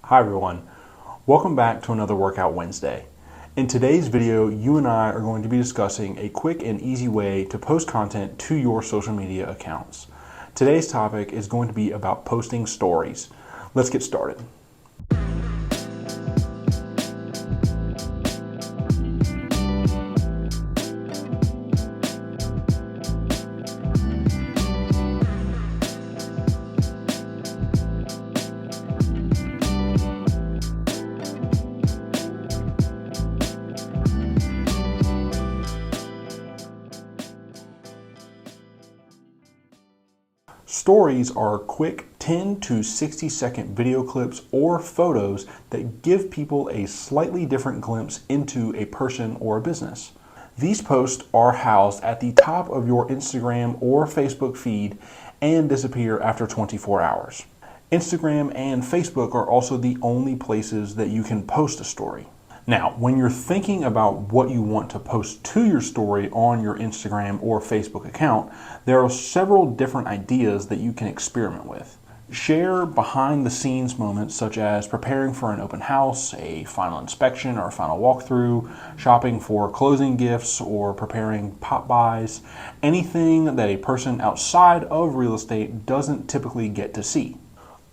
Hi everyone, welcome back to another Workout Wednesday. In today's video, you and I are going to be discussing a quick and easy way to post content to your social media accounts. Today's topic is going to be about posting stories. Let's get started. Stories are quick 10 to 60 second video clips or photos that give people a slightly different glimpse into a person or a business. These posts are housed at the top of your Instagram or Facebook feed and disappear after 24 hours. Instagram and Facebook are also the only places that you can post a story. Now, when you're thinking about what you want to post to your story on your Instagram or Facebook account, there are several different ideas that you can experiment with. Share behind the scenes moments such as preparing for an open house, a final inspection or a final walkthrough, shopping for closing gifts or preparing pop buys, anything that a person outside of real estate doesn't typically get to see.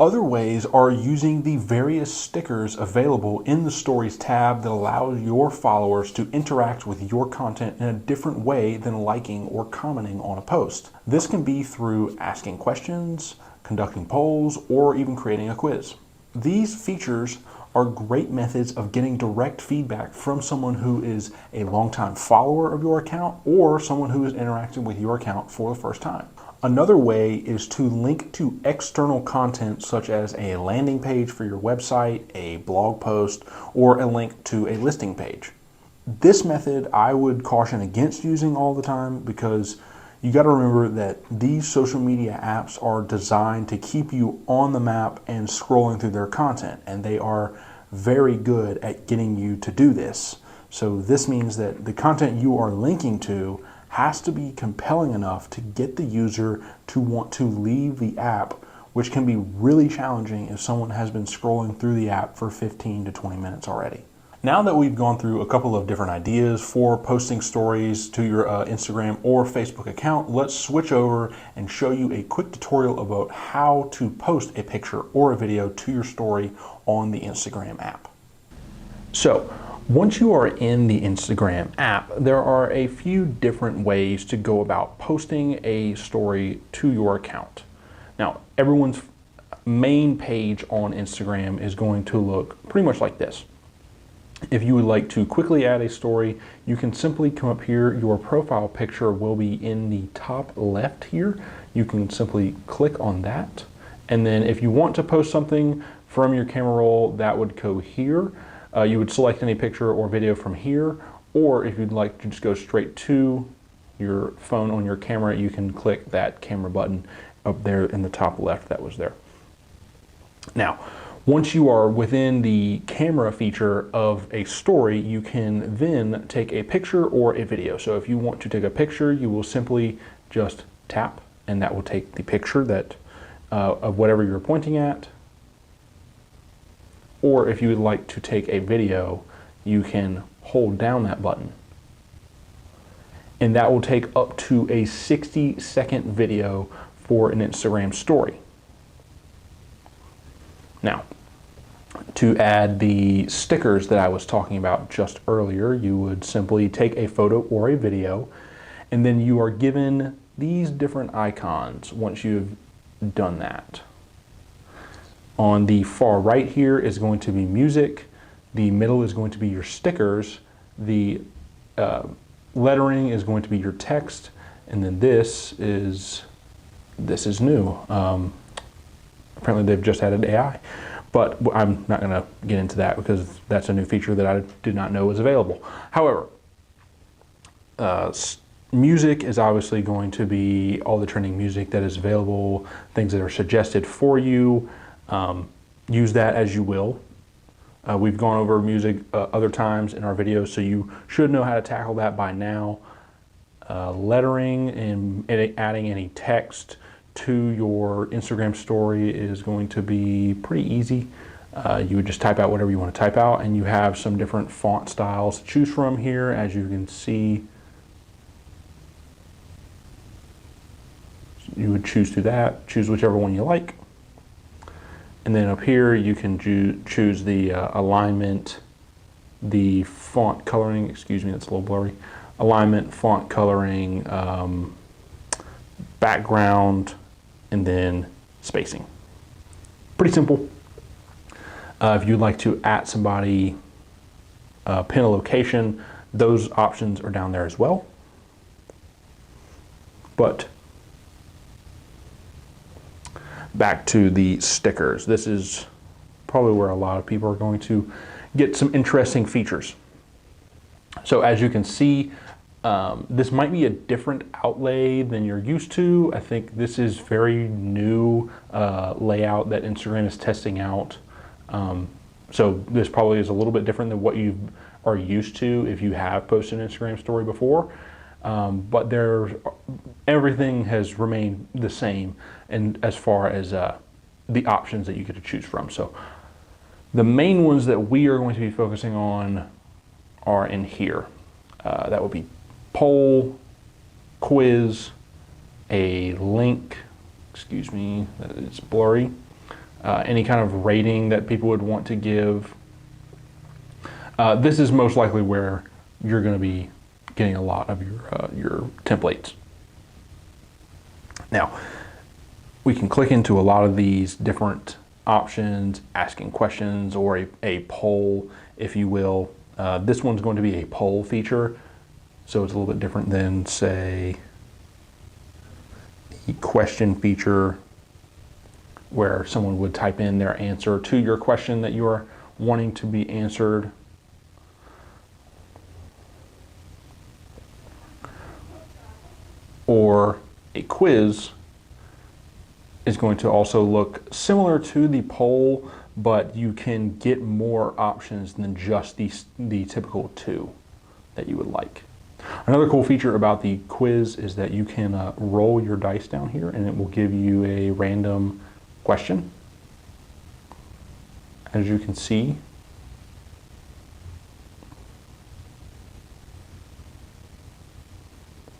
Other ways are using the various stickers available in the Stories tab that allows your followers to interact with your content in a different way than liking or commenting on a post. This can be through asking questions, conducting polls, or even creating a quiz. These features are great methods of getting direct feedback from someone who is a longtime follower of your account or someone who is interacting with your account for the first time. Another way is to link to external content such as a landing page for your website, a blog post, or a link to a listing page. This method I would caution against using all the time because you got to remember that these social media apps are designed to keep you on the map and scrolling through their content, and they are very good at getting you to do this. So this means that the content you are linking to has to be compelling enough to get the user to want to leave the app, which can be really challenging if someone has been scrolling through the app for 15 to 20 minutes already. Now that we've gone through a couple of different ideas for posting stories to your Instagram or Facebook account, let's switch over and show you a quick tutorial about how to post a picture or a video to your story on the Instagram app. So, once you are in the Instagram app, there are a few different ways to go about posting a story to your account. Now, everyone's main page on Instagram is going to look pretty much like this. If you would like to quickly add a story, you can simply come up here. Your profile picture will be in the top left here. You can simply click on that. And then if you want to post something from your camera roll, that would go here. You would select any picture or video from here, or if you'd like to just go straight to your phone on your camera, you can click that camera button up there in the top left that was there. Now, once you are within the camera feature of a story, you can then take a picture or a video. So if you want to take a picture, you will simply just tap, and that will take the picture that of whatever you're pointing at. Or if you would like to take a video, you can hold down that button. And that will take up to a 60-second video for an Instagram story. Now, to add the stickers that I was talking about just earlier, you would simply take a photo or a video, and then you are given these different icons once you've done that. On the far right here is going to be music, the middle is going to be your stickers, the lettering is going to be your text, and then this is new. Apparently they've just added AI, but I'm not going to get into that because that's a new feature that I did not know was available. However, music is obviously going to be all the trending music that is available, things that are suggested for you. Use that as you will. We've gone over music other times in our videos, so you should know how to tackle that by now. Lettering and adding any text to your Instagram story is going to be pretty easy. You would just type out whatever you want to type out, and you have some different font styles to choose from here, as you can see. You would choose through that, choose whichever one you like. And then up here, you can choose the alignment, the font coloring, excuse me, that's a little blurry. Alignment, font coloring, background, and then spacing. Pretty simple. If you'd like to @ somebody, pin a location, those options are down there as well. But back to the stickers. This is probably where a lot of people are going to get some interesting features. So as you can see, this might be a different outlay than you're used to. I think this is very new layout that Instagram is testing out. So this probably is a little bit different than what you are used to if you have posted an Instagram story before. But everything has remained the same, and as far as the options that you get to choose from. So the main ones that we are going to be focusing on are in here. That would be poll, quiz, a link, excuse me, it's blurry, any kind of rating that people would want to give. This is most likely where you're going to be getting a lot of your templates. Now, we can click into a lot of these different options, asking questions, or a poll, if you will. This one's going to be a poll feature, so it's a little bit different than, say, the question feature, where someone would type in their answer to your question that you are wanting to be answered. Or a quiz is going to also look similar to the poll, but you can get more options than just the typical 2 that you would like. Another cool feature about the quiz is that you can roll your dice down here, and it will give you a random question, as you can see.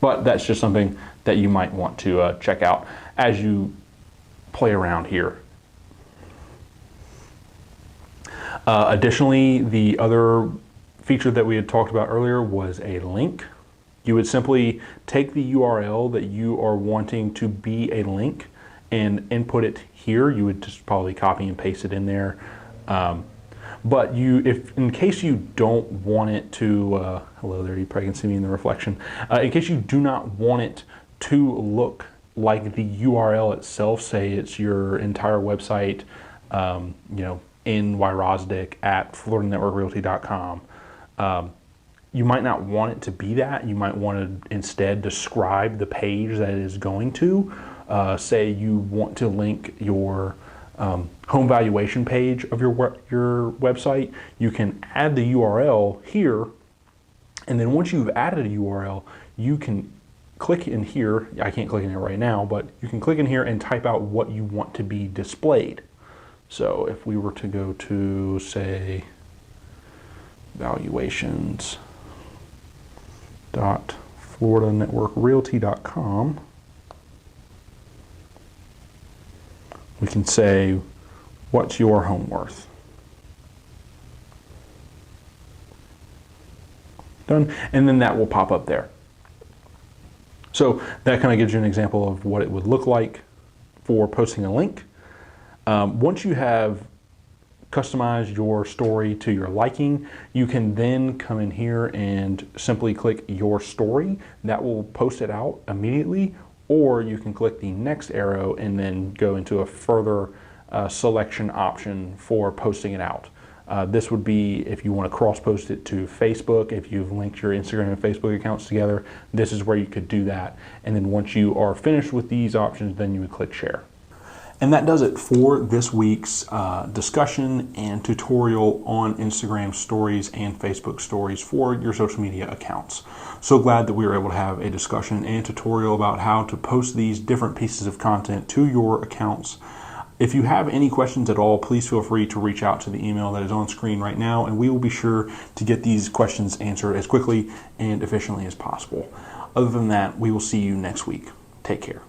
But that's just something that you might want to check out as you play around here. Additionally, the other feature that we had talked about earlier was a link. You would simply take the URL that you are wanting to be a link and input it here. You would just probably copy and paste it in there. But if in case you don't want it to, hello there, you probably can see me in the reflection. In case you do not want it to look like the URL itself, say it's your entire website, nyrosdick at FloridaNetworkRealty.com. You might not want it to be that. You might want to instead describe the page that it is going to. Say you want to link your home valuation page of your website. You can add the URL here, and then once you've added a URL, you can click in here. I can't click in it right now, but you can click in here and type out what you want to be displayed. So if we were to go to, say, valuations.FloridaNetworkRealty.com, we can say, what's your home worth? Done, and then that will pop up there. So that kind of gives you an example of what it would look like for posting a link. Once you have customized your story to your liking, you can then come in here and simply click your story. That will post it out immediately, or you can click the next arrow and then go into a further selection option for posting it out. This would be if you want to cross-post it to Facebook. If you've linked your Instagram and Facebook accounts together, this is where you could do that. And then once you are finished with these options, then you would click share. And that does it for this week's discussion and tutorial on Instagram stories and Facebook stories for your social media accounts. So glad that we were able to have a discussion and tutorial about how to post these different pieces of content to your accounts. If you have any questions at all, please feel free to reach out to the email that is on screen right now, and we will be sure to get these questions answered as quickly and efficiently as possible. Other than that, we will see you next week. Take care.